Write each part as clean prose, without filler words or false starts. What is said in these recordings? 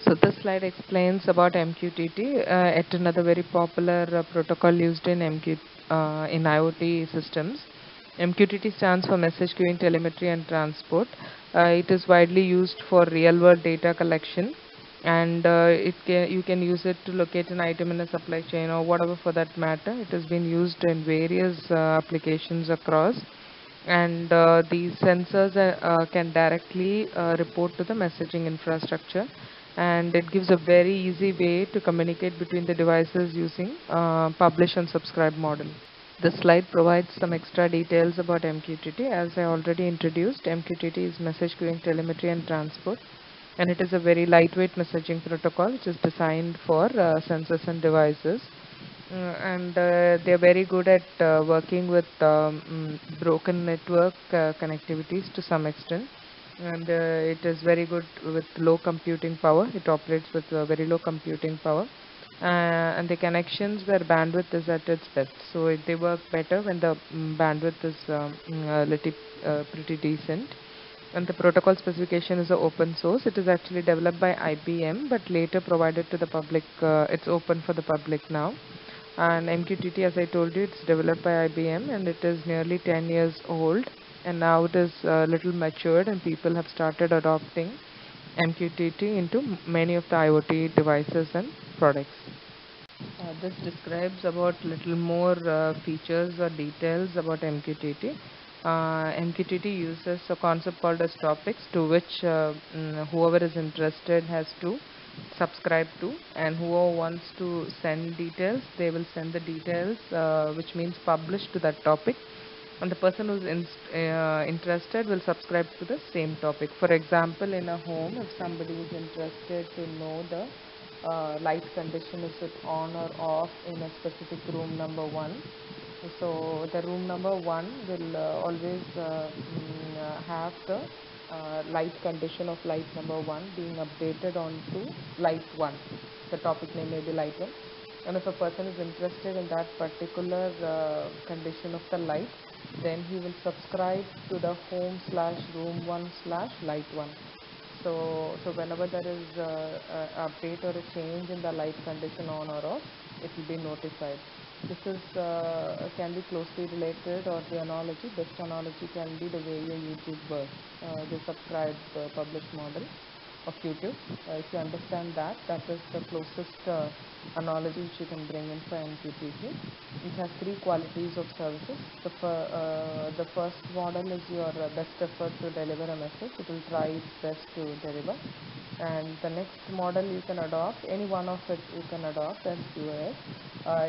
So this slide explains about MQTT, yet another very popular protocol used in in IoT systems. MQTT stands for Message Queuing Telemetry and Transport. It is widely used for real-world data collection, and you can use it to locate an item in a supply chain or whatever for that matter. It has been used in various applications across, and these sensors can directly report to the messaging infrastructure, and it gives a very easy way to communicate between the devices using publish and subscribe model. The slide provides some extra details about MQTT. As I already introduced, MQTT is Message Queuing Telemetry and Transport, and it is a very lightweight messaging protocol which is designed for sensors and devices. And they are very good at working with broken network connectivities to some extent, and it is very good with low computing power. It operates with very low computing power, and the connections where bandwidth is at its best. So they work better when the bandwidth is little pretty decent. And the protocol specification is a open source. It is actually developed by IBM, but later provided to the public. It's open for the public now. And MQTT, as I told you, it's developed by IBM, and it is nearly 10 years old, and now it is a little matured, and people have started adopting MQTT into many of the IoT devices and products. This describes about little more features or details about MQTT. MQTT uses a concept called as topics, to which whoever is interested has to subscribe to, and whoever wants to send details, they will send the details, which means publish to that topic, and the person who's interested will subscribe to the same topic. For example, in a home, if somebody is interested to know the light condition, is it on or off in a specific room number 1, so the room number 1 will always have the light condition of light number 1 being updated onto light 1. The topic name may be light 1, and if a person is interested in that particular condition of the light, then he will subscribe to the home slash room 1 slash light 1. So whenever there is a update or a change in the light condition on or off, it will be notified. This is can be closely related, or the analogy, best analogy can be the way your YouTube works, the subscribe publish model of YouTube. If you understand that, that is the closest analogy which you can bring in for MQTT. It has 3 qualities of services. The first model is your best effort to deliver a message. It will try its best to deliver. And the next model you can adopt, any one of it you can adopt as QoS.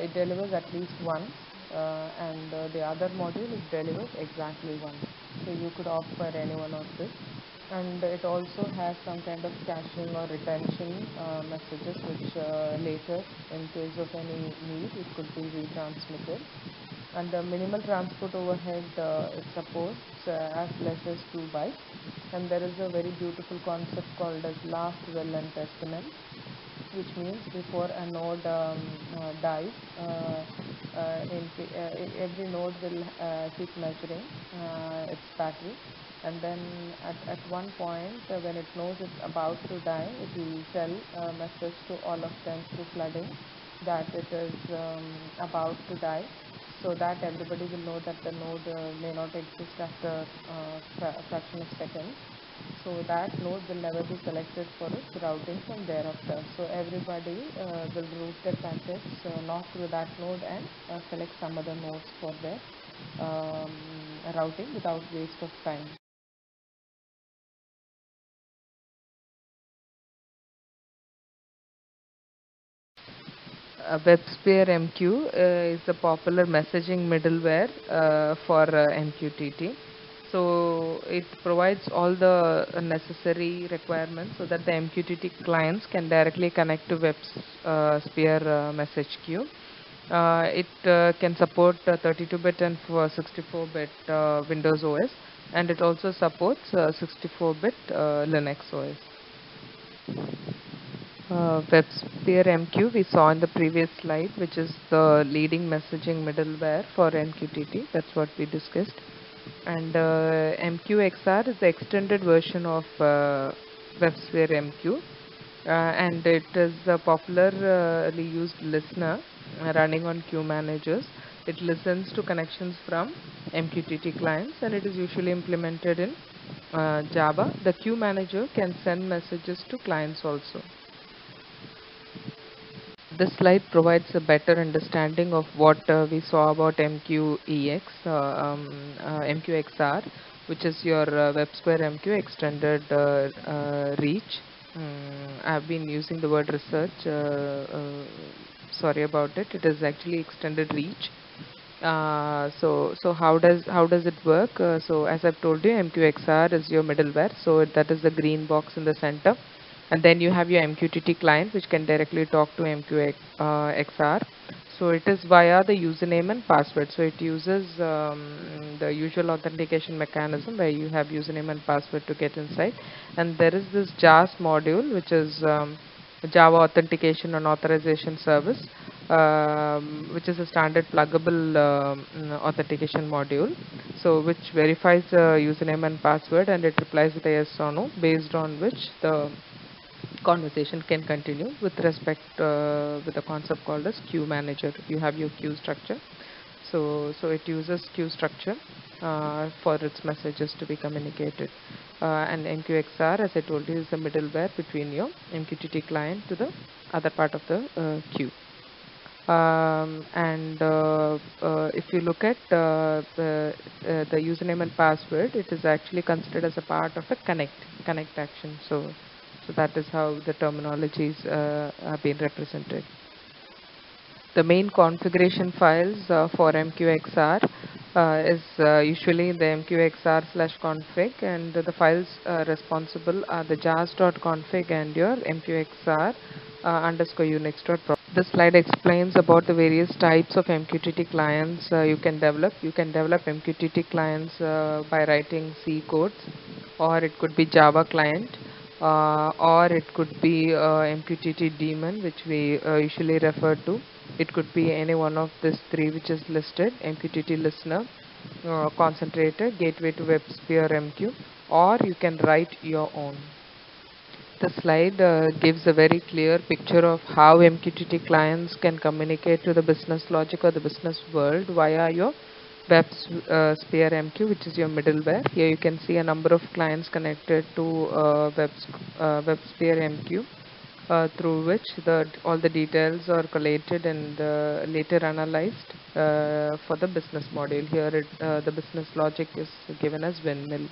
It delivers at least once, and the other module it delivers exactly once. So you could opt for any one of this, and it also has some kind of caching or retention messages, which later, in case of any need, it could be retransmitted. And the minimal transport overhead, it supports as less as 2 bytes. And there is a very beautiful concept called as last well and testament, which means before a node dies, every node will keep measuring its battery, and then at one point, when it knows it's about to die, it will tell a message to all of them through flooding that it is about to die, so that everybody will know that the node may not exist after a fraction of seconds. So that node will never be selected for its routing from thereafter. So everybody will route their packets not through that node, and select some other nodes for their routing without waste of time. WebSphere MQ is a popular messaging middleware for MQTT. So it provides all the necessary requirements so that the MQTT clients can directly connect to WebSphere message queue. It can support 32-bit and 64-bit Windows OS, and it also supports 64-bit Linux OS. WebSphere MQ we saw in the previous slide, which is the leading messaging middleware for MQTT. That's what we discussed. And MQXR is the extended version of WebSphere MQ. and it is a popularly used listener running on queue managers. It listens to connections from MQTT clients, and it is usually implemented in Java. The queue manager can send messages to clients also. This slide provides a better understanding of what we saw about MQXR, which is your WebSphere MQ extended reach. I've been using the word research. Sorry about it. It is actually extended reach. So how does it work? So as I've told you, MQXR is your middleware. So that is the green box in the center, and then you have your MQTT client, which can directly talk to MQXR. So it is via the username and password. So it uses the usual authentication mechanism where you have username and password to get inside, and there is this JAS module, which is Java Authentication and Authorization Service, which is a standard pluggable authentication module, so which verifies the username and password, and it replies with a yes or no, based on which the conversation can continue with respect with a concept called as queue manager. You have your queue structure, so it uses queue structure for its messages to be communicated, and MQXR, as I told you, is the middleware between your MQTT client to the other part of the queue. And if you look at the username and password, it is actually considered as a part of a connect action. So that is how the terminologies have been represented. The main configuration files for MQXR is usually the MQXR/config, and the files responsible are the jas.config and your MQXR _unix.prop. This slide explains about the various types of MQTT clients you can develop. You can develop MQTT clients by writing C codes, or it could be Java client, or it could be MQTT daemon, which we usually refer to. It could be any one of these three which is listed: MQTT listener, concentrator, gateway to WebSphere MQ, or you can write your own. The slide gives a very clear picture of how MQTT clients can communicate to the business logic or the business world via your WebSphere MQ, which is your middleware. Here you can see a number of clients connected to WebSphere MQ, through which all the details are collated and later analyzed for the business module. Here the business logic is given as windmill.